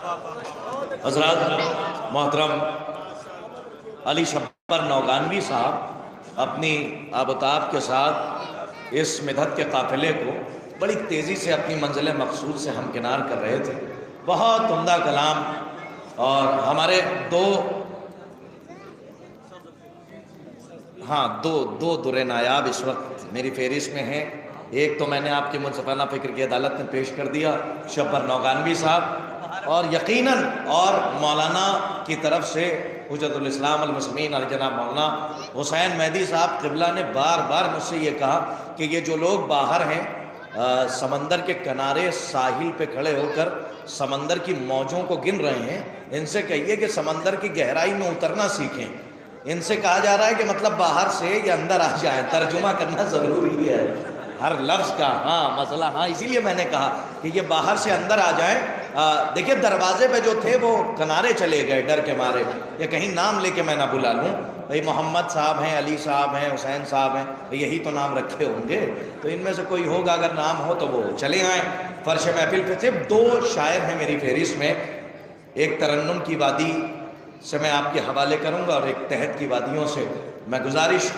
حضرات محترم علی شبر نوگانوی صاحب اپنی آب و تاب کے ساتھ اس مدحت کے قافلے کو بڑی تیزی سے اپنی منزل مقصود سے ہمکنار کر رہے تھے. بہت عمدہ کلام. اور ہمارے دو درِ نایاب اس وقت میری فہرست میں ہیں. ایک تو میں نے آپ کے منصفانہ فکر کی عدالت میں پیش کر دیا، شبر نوگانوی صاحب، اور یقیناً اور مولانا کی طرف سے حجت الاسلام المسلمین علی جناب مولانا حسین مہدی صاحب قبلہ نے بار بار مجھ سے یہ کہا کہ یہ جو لوگ باہر ہیں سمندر کے کنارے ساحل پہ کھڑے ہو کر سمندر کی موجوں کو گن رہے ہیں، ان سے کہیے کہ سمندر کی گہرائی میں اترنا سیکھیں. ان سے کہا جا رہا ہے کہ مطلب باہر سے یا اندر آ جائیں، ترجمہ کرنا ضروری ہے ہر لفظ کا. مسئلہ اسی لیے میں نے کہا کہ یہ باہر سے اندر آ جائیں. دیکھیں دروازے پہ جو تھے وہ کنارے چلے گئے ڈر کے مارے، یا کہیں نام لے کے میں نہ بلا لوں. بھئی محمد صاحب ہیں، علی صاحب ہیں، حسین صاحب ہیں، یہی تو نام رکھے ہوں گے، تو ان میں سے کوئی ہوگا اگر نام ہو تو وہ چلے آئیں. فرش محفل پہ صرف 2 شاعر ہیں میری فہرست میں. ایک ترنم کی وادی سے میں آپ کے حوالے کروں گا، اور ایک تحت کی وادیوں سے. میں گزارش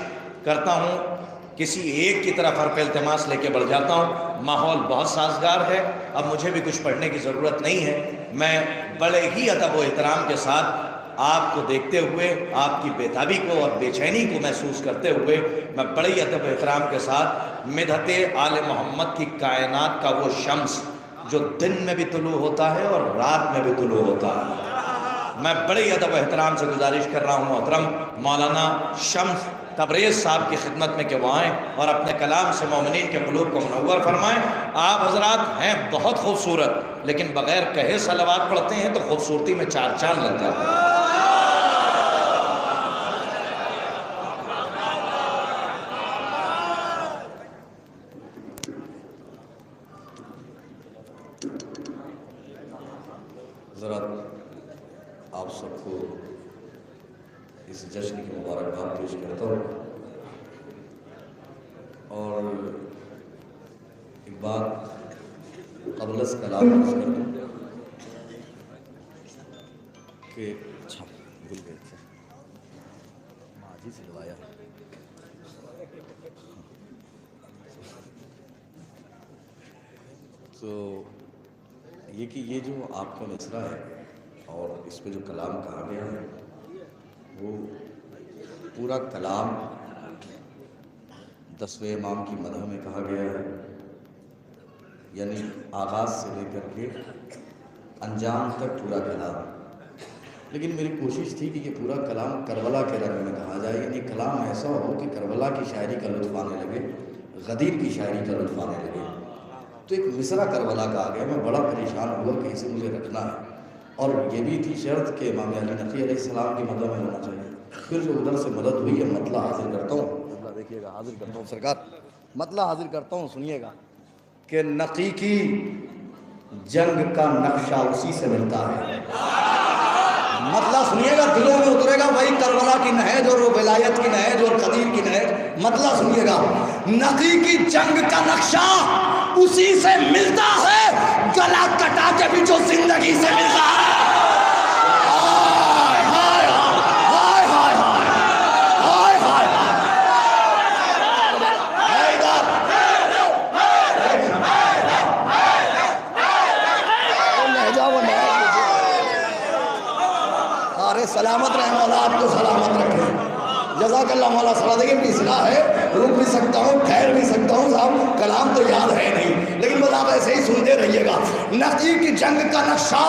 کرتا ہوں کسی ایک کی طرف حرف التماس لے کے بڑھ جاتا ہوں. ماحول بہت سازگار ہے، اب مجھے بھی کچھ پڑھنے کی ضرورت نہیں ہے. میں بڑے ہی ادب و احترام کے ساتھ آپ کو دیکھتے ہوئے، آپ کی بیتابی کو اور بے چینی کو محسوس کرتے ہوئے، میں بڑے ہی ادب و احترام کے ساتھ مدحت آل محمد کی کائنات کا وہ شمس جو دن میں بھی طلوع ہوتا ہے اور رات میں بھی طلوع ہوتا ہے، میں بڑے ہی ادب و احترام سے گزارش کر رہا ہوں محترم مولانا شمس تبریز صاحب کی خدمت میں کہ وہ آئیں اور اپنے کلام سے مومنین کے قلوب کو منور فرمائیں. آپ حضرات ہیں بہت خوبصورت، لیکن بغیر کہے صلوات پڑھتے ہیں تو خوبصورتی میں 4 چاند لگ جاتے ہیں. حضرات آپ سب کو اس جشن کی مبارکباد پیش کرتا ہوں. اور ایک بات قبل از کلام عرض کر دوں کہ اچھا بھول گئے تھے ماجی سے لوایا. تو یہ کہ یہ جو آپ کا مصرع ہے اور اس پہ جو کلام کہا گیا ہے وہ پورا کلام 10ویں امام کی مدح میں کہا گیا ہے، یعنی آغاز سے لے کر کے انجام تک پورا کلام. لیکن میری کوشش تھی کہ یہ پورا کلام کربلا کے رنگ میں کہا جائے، یعنی کلام ایسا ہو کہ کربلا کی شاعری کا لطف آنے لگے، غدیر کی شاعری کا لطف آنے لگے. تو ایک مصرع کربلا کا آ گیا. میں بڑا پریشان ہوا کہ اسے مجھے رکھنا ہے، اور یہ بھی تھی شرط کہ امام علی نقی علیہ السلام کی مدح میں ہونا چاہیے. پھر جو ادھر سے مدد ہوئی ہے مطلع حاضر کرتا ہوں. دیکھیے گا، حاضر کرتا ہوں سرکار، مطلع حاضر کرتا ہوں. سنیے گا کہ نقی کی جنگ کا نقشہ اسی سے ملتا ہے. مطلع سنیے گا، دلوں میں اترے گا وہی کربلا کی نہج اور وہ ولایت کی نہج اور قدیر کی نہج. مطلع سنیے گا، نقی کی جنگ کا نقشہ اسی سے ملتا ہے، گلا کٹا کے بھی جو زندگی سے ملتا ہے. سلامت رہے مولا، آپ کو سلامت رکھے. جزاک اللہ مولا. صلاح دیکھیں اپنی اصلاح ہے، رک بھی سکتا ہوں، ٹھہر بھی سکتا ہوں. صاحب کلام تو یاد ہے نہیں، لیکن بس آپ ایسے ہی سنتے رہیے گا. نقی کی جنگ کا نقشہ،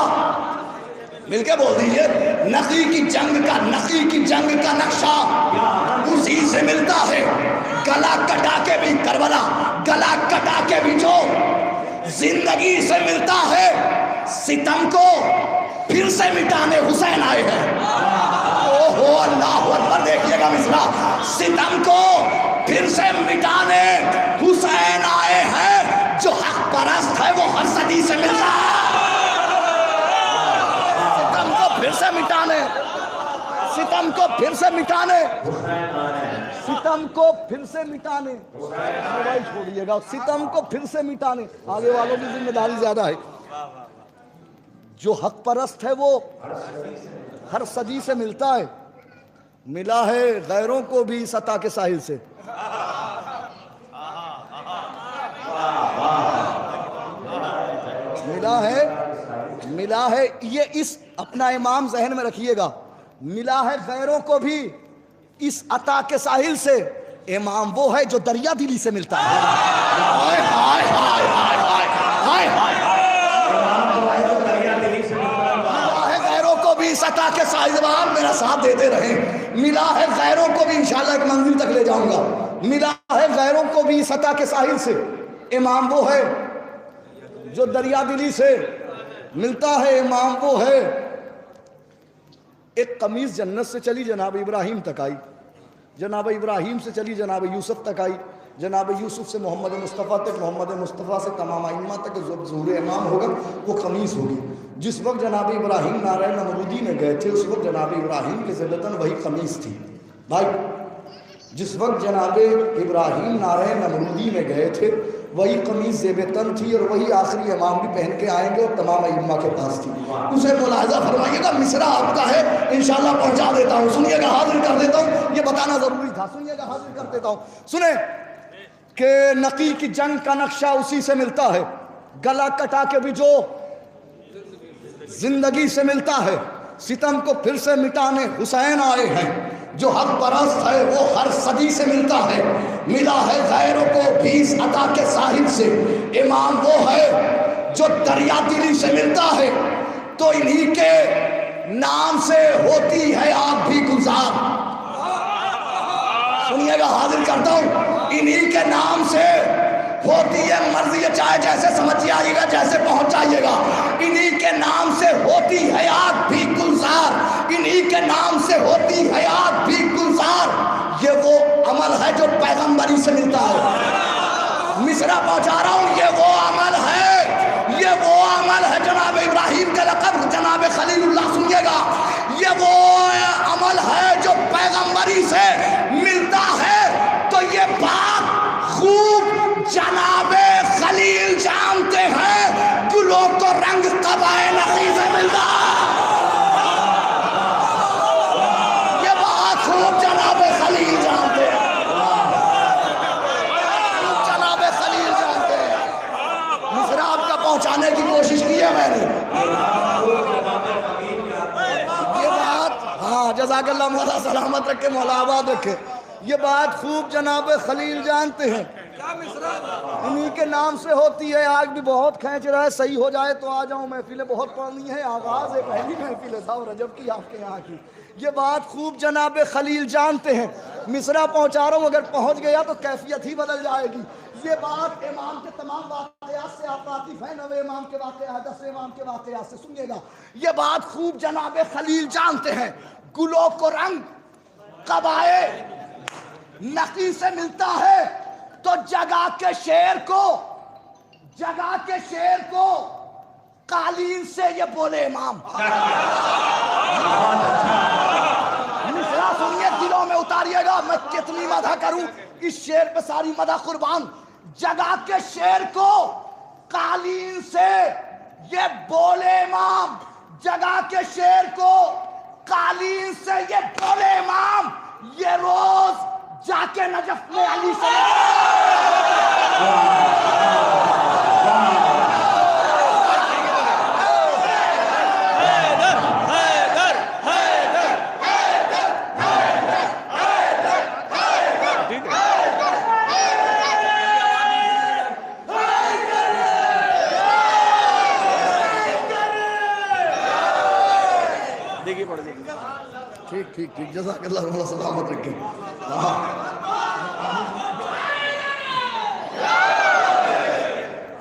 مل کے بول دیجئے، نقی کی جنگ کا نقشہ اسی سے ملتا ہے. گلا کٹا کے بھی کربلا، گلا کٹا کے بھی جو زندگی سے ملتا ہے. ستم کو پھر سے مٹانے حسین آئے ہیں. اوہ اللہ اکبر. دیکھیے گا مصرع، ستم کو پھر سے مٹانے حسین آئے ہیں. جو حق پرست ہے وہ ہر صدی سے ملتا ہے. ستم کو پھر سے مٹانے، ستم کو پھر سے مٹانے، ستم کو پھر سے مٹانے. موبائل چھوڑیے گا. ستم کو پھر سے مٹانے. آگے والوں کی ذمہ داری زیادہ ہے. جو حق پرست ہے وہ ہر صدی سے ملتا ہے، ملا ہے غیروں کو بھی اس عطا کے ساحل سے۔ ملا ہے یہ اس اپنا امام ذہن میں رکھیے گا، ملا ہے غیروں کو بھی اس عطا کے ساحل سے، امام وہ ہے جو دریا دلی سے ملتا ہے۔ ہائے ہائے ہائے ہائے ہائے ہائے ملا ہے غیروں کو بھی اس عطا کے ساحل سے، آپ میرا ساتھ دیتے رہیں، ملا ہے غیروں کو بھی، انشاءاللہ ایک منزل تک لے جاؤں گا، ملا ہے غیروں کو بھی اس عطا کے ساحل سے، امام وہ ہے جو دریا دلی سے ملتا ہے، امام وہ ہے۔ ایک قمیص جنت سے چلی جناب ابراہیم تک آئی، جناب ابراہیم سے چلی جناب یوسف تک آئی، جناب یوسف سے محمد مصطفیٰ تک، محمد مصطفیٰ سے تمام ائمہ تک ظہور امام ہوگا، وہ قمیص ہوگی۔ جس وقت جناب ابراہیم نعرہ نمرودی میں گئے تھے، اس وقت جناب ابراہیم کے ذلتاً وہی قمیص تھی۔ بھائی جس وقت جناب ابراہیم نعرہ نمرودی میں گئے تھے، وہی قمیص زیب تن تھی، اور وہی آخری امام بھی پہن کے آئیں گے، اور تمام ائمہ کے پاس تھی۔ اسے ملاحظہ فرمائیے گا، مصرع آپ کا ہے، انشاءاللہ پہنچا دیتا ہوں، سنیے گا، حاضر کر دیتا ہوں، یہ بتانا ضروری تھا، سنیے گا، حاضر کر دیتا ہوں۔ سنیں کہ نقی کی جنگ کا نقشہ اسی سے ملتا ہے، گلا کٹا کے بھی جو زندگی سے ملتا ہے، ستم کو پھر سے مٹانے حسین آئے ہیں، جو حق پرست ہے وہ ہر صدی سے ملتا ہے، ملا ہے غیروں کو بھی اس عطا کے ساحل سے، امام وہ ہے جو دریا دلی سے ملتا ہے، تو انہی کے نام سے ہوتی ہے آگ بھی گلزار۔ سنیے گا، حاضر کرتا ہوں، انہی کے نام سے ہوتی ہے مرضی، چاہے جیسے سمجھ آئیے گا، جیسے پہنچ جائیے گا، انہی کے نام سے ہوتی ہے آگ بھی گلزار، انہی کے نام سے ہوتی ہے آگ بھی گلزار، یہ وہ عمل ہے جو پیغمبری سے ملتا ہے۔ مصرع پہنچا رہا ہوں، یہ وہ عمل ہے، یہ وہ عمل ہے، جناب ابراہیم کا لقب جناب خلیل اللہ، سنیے گا، یہ وہ عمل ہے جو پیغمبری سے ملتا ہے، تو یہ بات خوب جناب خلیل جانتے ہیں، گلوں کو رنگ قبائے نقی سے ملتا ہے، یہ بات خوب جناب خلیل جانتے ہیں، خوب جناب خلیل جانتے ہیں۔ مصرع آپ کا پہنچانے کی کوشش کی ہے میں نے، یہ بات، ہاں جزاک اللہ مولا سلامت رکھے، مولا آباد رکھے، یہ بات خوب جناب خلیل جانتے ہیں، انہی کے نام سے ہوتی ہے آگ بھی۔ بہت کھینچ رہا ہے، صحیح ہو جائے تو آ جاؤں، محفلیں بہت پڑھنی ہیں، آغاز ہے پہلی محفل ہے صاحب رجب کی آپ کے یہاں کی، یہ بات خوب جناب خلیل جانتے ہیں۔ مصرع پہنچا رہا ہوں، اگر پہنچ گیا تو کیفیت ہی بدل جائے گی۔ یہ بات امام کے تمام واقعات سے آپ واقف ہیں، 9 امام کے واقعات، 10 امام کے واقعات سے، سنیے گا، یہ بات خوب جناب خلیل جانتے ہیں، گلوں کو رنگ قبائے نقی سے ملتا ہے، تو جگہ کے شعر کو قالین سے یہ بولے امام۔ مصرع سنیے، دلوں میں اتاریے گا، میں کتنی مدح کروں اس شعر پہ، ساری مدح قربان۔ جگہ کے شعر کو قالین سے یہ بولے امام، جگہ کے شعر کو قالین سے یہ بولے امام، یہ روز جا کے نجف میں علی سے ٹھیک جزاک اللہ مولا سلامت رکھے۔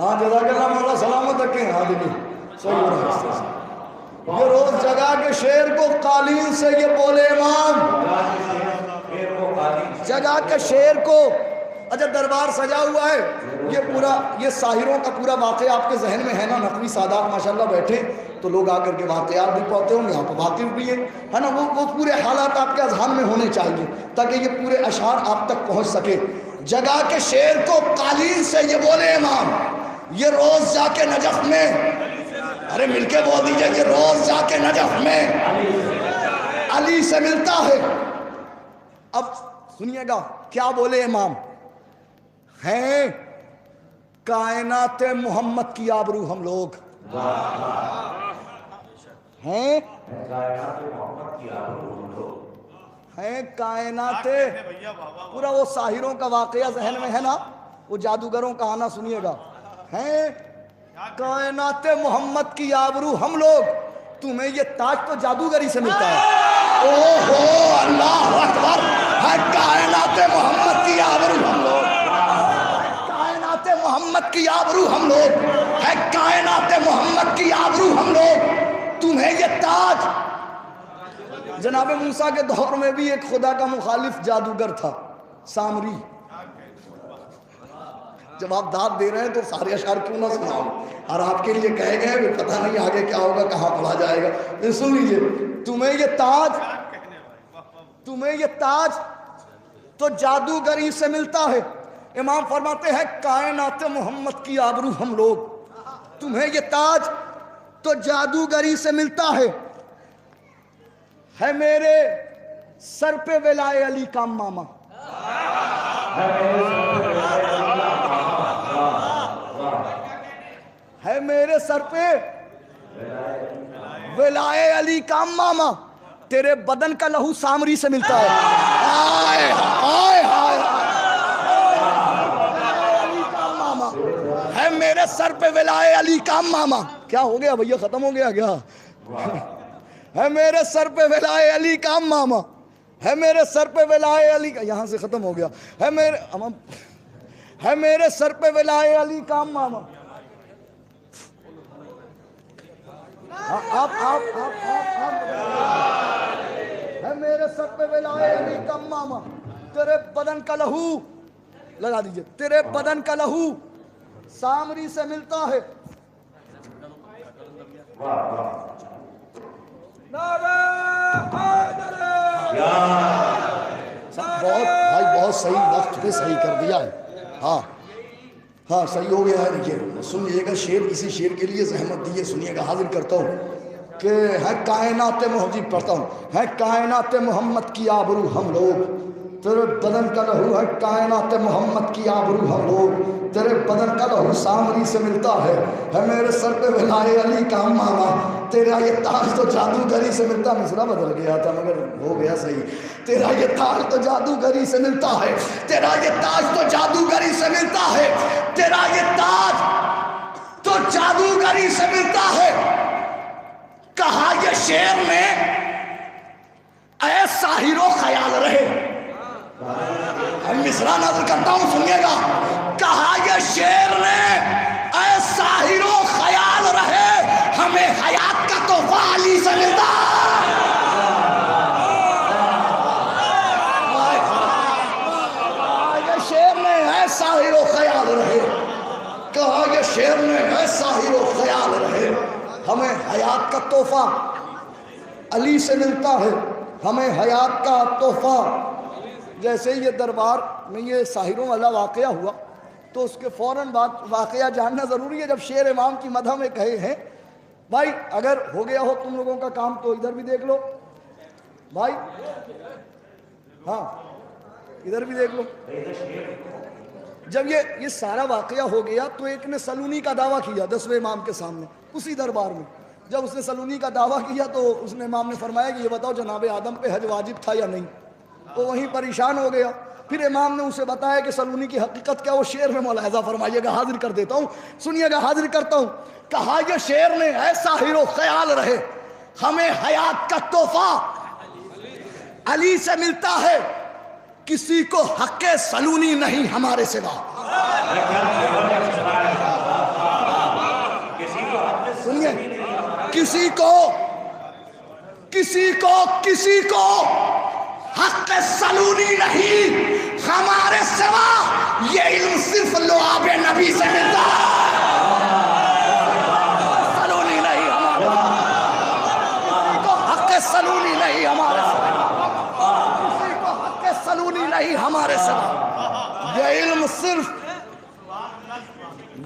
ہاں جزاک اللہ مولا سلامت رکھے، ہاں دیکھیں صحیح ہو رہا ہے اس طرح سے۔ یہ روز جگہ کے شعر کو قالین سے یہ بولے امام، جگہ کے شعر کو، اچھا دربار سجا ہوا ہے، یہ پورا، یہ ساحروں کا پورا واقعہ آپ کے ذہن میں ہے نا، نقوی سادات ماشاءاللہ بیٹھے تو لوگ آ کر کے واقعات بھی پڑھتے ہوں گے، آپ واقف بھی ہے نا، وہ پورے حالات آپ کے اذہان میں ہونے چاہیے تاکہ یہ پورے اشعار آپ تک پہنچ سکے۔ جگہ کے شعر کو قالین سے یہ بولے امام، یہ روز جا کے نجف میں ارے مل کے بول دیجئے کہ روز جا کے نجف میں علی سے ملتا ہے. اب سنیے گا کیا بولے امام, ہیں کائنات محمد کی آبرو ہم لوگ, ہیں کائنات, پورا وہ ساحروں کا واقعہ ذہن میں ہے نا, وہ جادوگروں کا آنا سنیے گا, ہیں کائنات محمد کی آبرو ہم لوگ, تمہیں یہ تاج تو جادوگری سے ملتا ہے. اوہو اللہ اکبر, ہے کائنات محمد کی آبرو ہم لوگ, کائنات محمد کی آبرو ہم لوگ, ہے کائنات محمد کی آبرو ہم لوگ, تمہیں یہ تاج. جناب موسیٰ کے دور میں بھی ایک خدا کا مخالف جادوگر تھا, سامری. جب آپ داد دے رہے ہیں تو سارے اشعار کیوں نہ سناؤں, اور آپ کے لیے کہے گئے بھی پتہ نہیں آگے کیا ہوگا, کہاں پڑھا جائے گا. یہ سن لیجئے, تمہیں یہ تاج تو جادوگری سے ملتا ہے. امام فرماتے ہیں کائنات محمد کی آبرو ہم لوگ, تمہیں یہ تاج تو جادوگری سے ملتا ہے میرے سر پہ ولائے علی کا ماما, ہے میرے سر پہ ولائے علی کا ماما, تیرے بدن کا لہو سامری سے ملتا ہے. آئے آئے آئے علی کا ماما, ہے میرے سر پہ ولائے علی کا ماما. کیا ہو گیا بھیا, ختم ہو گیا کیا؟ ہے میرے سر پہ ولائے علی کا ماما, ہے میرے سر پہ ولائے علی کا, یہاں سے ختم ہو گیا, ہے میرے سر پہ ولائے علی کا ماما. آپ ہے میرے سر پہ ولائے علی کا ماما, تیرے بدن کا لہو, لگا دیجئے, تیرے بدن کا لہو سامری سے ملتا ہے. بہت صحیح وقت پہ صحیح کر دیا ہے. ہاں صحیح ہو گیا ہے. یہ سنیے گا شعر, کسی شعر کے لیے زحمت دیے, سنیے گا, حاضر کرتا ہوں کہ ہے کائنات محمد, پڑھتا ہوں, ہے کائنات محمد کی آبرو ہم لوگ, تیرے بدن کا لہو, ہے کائنات محمد کی آبرو ہم لوگ, تیرے بدن کا لہو سامری سے ملتا ہے میرے سر پہ ولائے علی کا ماما, تیرا یہ تاج تو جادوگری سے ملتا. مصرع بدل گیا تھا مگر ہو گیا صحیح. تیرا یہ تاج تو جادوگری سے ملتا ہے, تیرا یہ تاج تو جادوگری سے ملتا ہے, تیرا یہ تاج تو جادوگری سے ملتا ہے. کہا یہ شعر میں اے ساحر و خیال رہے, ہم مصرع نظر کرتا ہوں سنیے گا. کہا یہ شعر میں اے ساحر و خیال رہے, ہمیں حیات کا تحفہ علی سے ملتا. یہ شعر میں ہے ساحر و خیال رہے, کہا یہ شعر میں ہے ساحر و خیال رہے, ہمیں حیات کا تحفہ علی سے ملتا ہے, ہمیں حیات کا تحفہ. جیسے یہ دربار میں یہ ساحروں والا واقعہ ہوا تو اس کے فوراً بعد واقعہ جاننا ضروری ہے. جب شعر امام کی مدح میں کہے ہیں, بھائی اگر ہو گیا ہو تم لوگوں کا کام تو ادھر بھی دیکھ لو بھائی, ہاں ادھر بھی دیکھ لو. جب یہ سارا واقعہ ہو گیا تو ایک نے سلونی کا دعویٰ کیا 10ویں امام کے سامنے اسی دربار میں. جب اس نے سلونی کا دعویٰ کیا تو اس نے امام نے فرمایا کہ یہ بتاؤ جناب آدم پہ حج واجب تھا یا نہیں. وہ وہیں پریشان ہو گیا. پھر امام نے اسے بتایا کہ سلونی کی حقیقت کیا, وہ شعر میں ملاحظہ فرمائیے گا, حاضر کر دیتا ہوں, سنیے گا, حاضر کرتا ہوں. کہا یہ شعر میں ہے ساحر و خیال رہے, ہمیں حیات کا تحفہ علی سے ملتا ہے, کسی کو حق سلونی نہیں ہمارے سوا. سنیے, کسی کو حق سلونی نہیں ہمارے سوا, یہ علم صرف لعاب نبی سے ملتا ہے. سلونی نہیں ہمارے کسی کو حق سلونی نہیں ہمارے سوا, کسی کو حق سلونی نہیں ہمارے سوا.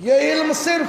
یہ علم صرف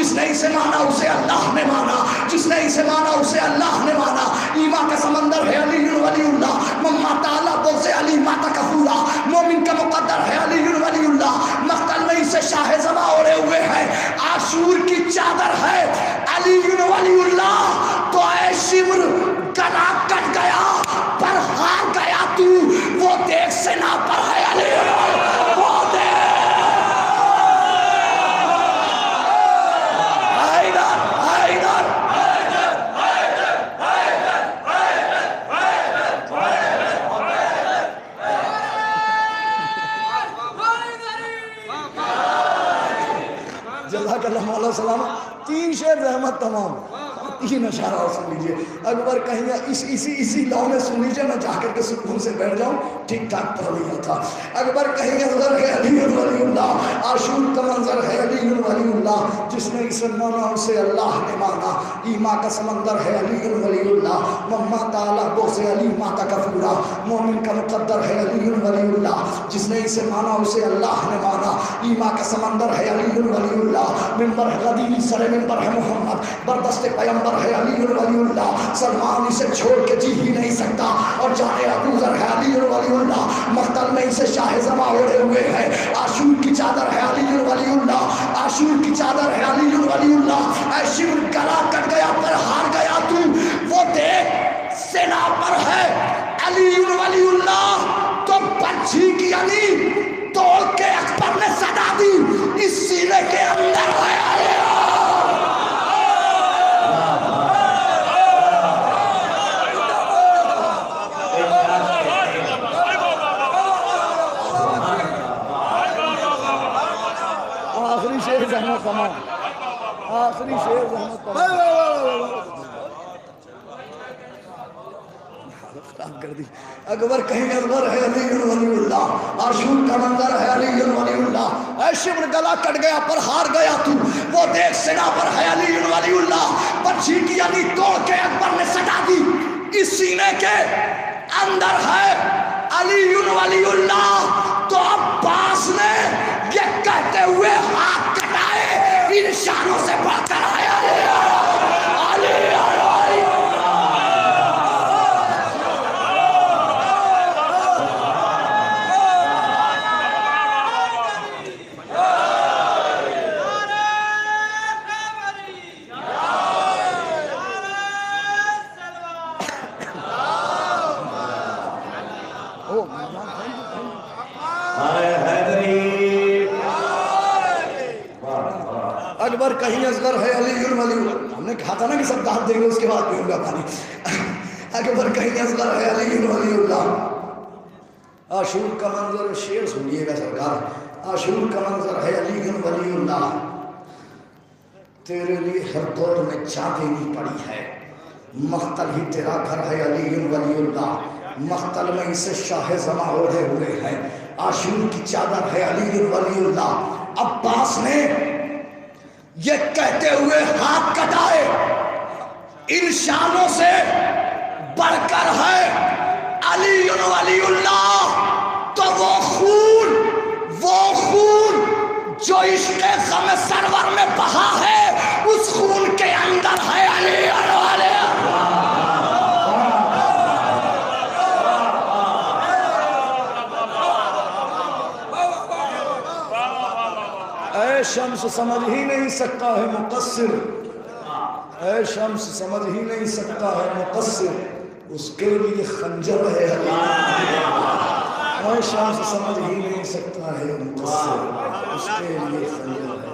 جس نے اسے مانا اسے اللہ نے مانا، جس نے اسے مانا اسے اللہ نے مانا۔ ایمان کا سمندر ہے علی ولی اللہ، مما تعالیٰ بغض علی ماتا کفورا، مومن کا مقدر ہے علی ولی اللہ، مقتل میں اسے شاہ زماں اوڑے ہوئے ہیں، عاشور کی چادر ہے علی ولی اللہ۔ تو اے شمر گلا کٹ گیا پر ہار گیا تو، وہ دیکھ سے نا پر ہے علی، وہ دیکھ جزاک اللہ مولا سلام۔ 3 شعر رحمت تمام، 3 اشارہ اور سن لیجئے۔ اکبر کہیں گے اسی لو میں سن لیجئے، میں جا کر کے سکون سے بیٹھ جاؤں، ٹھیک ٹھاک پڑھ لیا تھا۔ اکبر کہیں گے ذر ہے علی ولی اللہ، عاشور کا منظر ہے علی ولی اللہ، جس نے اسے مانا اسے اللہ نے مانا۔ ایما کا سمندر ہے علی ولی اللہ، مما تعالیٰ بغض علی ماتا کفورا، مومن کا مقدر ہے علی ولی اللہ، جس نے اسے مانا اسے اللہ نے مانا۔ ایما کا سمندر ہے علی ولی اللہ، ممبر غدیر سر ممبر ہے محمد، بردست پیمبر ہے علی ولی اللہ، سلمان اسے چھوڑ کے جی ہی نہیں سکتا، اور جانے ابو ذر ہے علی ولی اللہ، مقتل میں اسے شاہ زماں اوڑے ہوئے ہیں، عاشور کی چادر ہے علی ولی اللہ، عاشور کی چادر ہے علی ولی اللہ۔ اے شمر گلا کٹ گیا پر ہار گیا تو، وہ دیکھ سینا پر ہے علی ولی اللہ۔ تو پرچھی کی علی توڑ کے اکبر نے صدا دی، اس سینے کے اندر ہے علی۔ آخری شعر رحمت تمام، آخری شعر رحمت تمام، خراب کر دی۔ اکبر کہیں اکبر ہے علی ولی اللہ، عاشور کا منظر ہے علی ولی اللہ۔ اے شمر گلا کٹ گیا پر ہار گیا تو، وہ دیکھ سنا پر ہے علی ولی اللہ۔ پرچھی کی علی توڑ کے اکبر نے سٹا دی، اس سینے کے اندر ہے علی ولی اللہ۔ تو عباس نے یہ کہتے ہوئے ہاتھ کٹائے، ان شانوں سے بڑھ کر ہے علی علی علی۔ اکبر کہیں اصغر ہے علی ولی اللہ، ہم نے کہا تھا نا کہ سب داد دیں گے اس کے بعد پیوں گا پانی۔ اکبر کہیں اصغر ہے علی ولی اللہ۔ عاشور کا منظر، شعر سنیے گا سرکار، عاشور کا منظر ہے علی ولی اللہ۔ تیرے لیے ہر دور میں چاہ دینی پڑی ہے، مقتل ہی تیرا گھر ہے علی ولی اللہ، مقتل میں اسے شاہ زماں اوڑھے ہوئے ہیں، عاشور کی چادر ہے علی ولی اللہ۔ عباس نے یہ کہتے ہوئے ہاتھ کٹائے، ان شانوں سے بڑھ کر ہے علی ولی اللہ۔ تو وہ خون جو عشق غم سرور میں بہا ہے، اس خون کے اندر ہے علی ولی اللہ۔ اے شمس سمجھ ہی نہیں سکتا ہے مقصر، اے شمس سمجھ ہی نہیں سکتا ہے مقصر، اس کے لیے خنجر ہے علی۔ اے شمس سمجھ ہی نہیں سکتا ہے مقصر، اس کے لیے خنجر ہے۔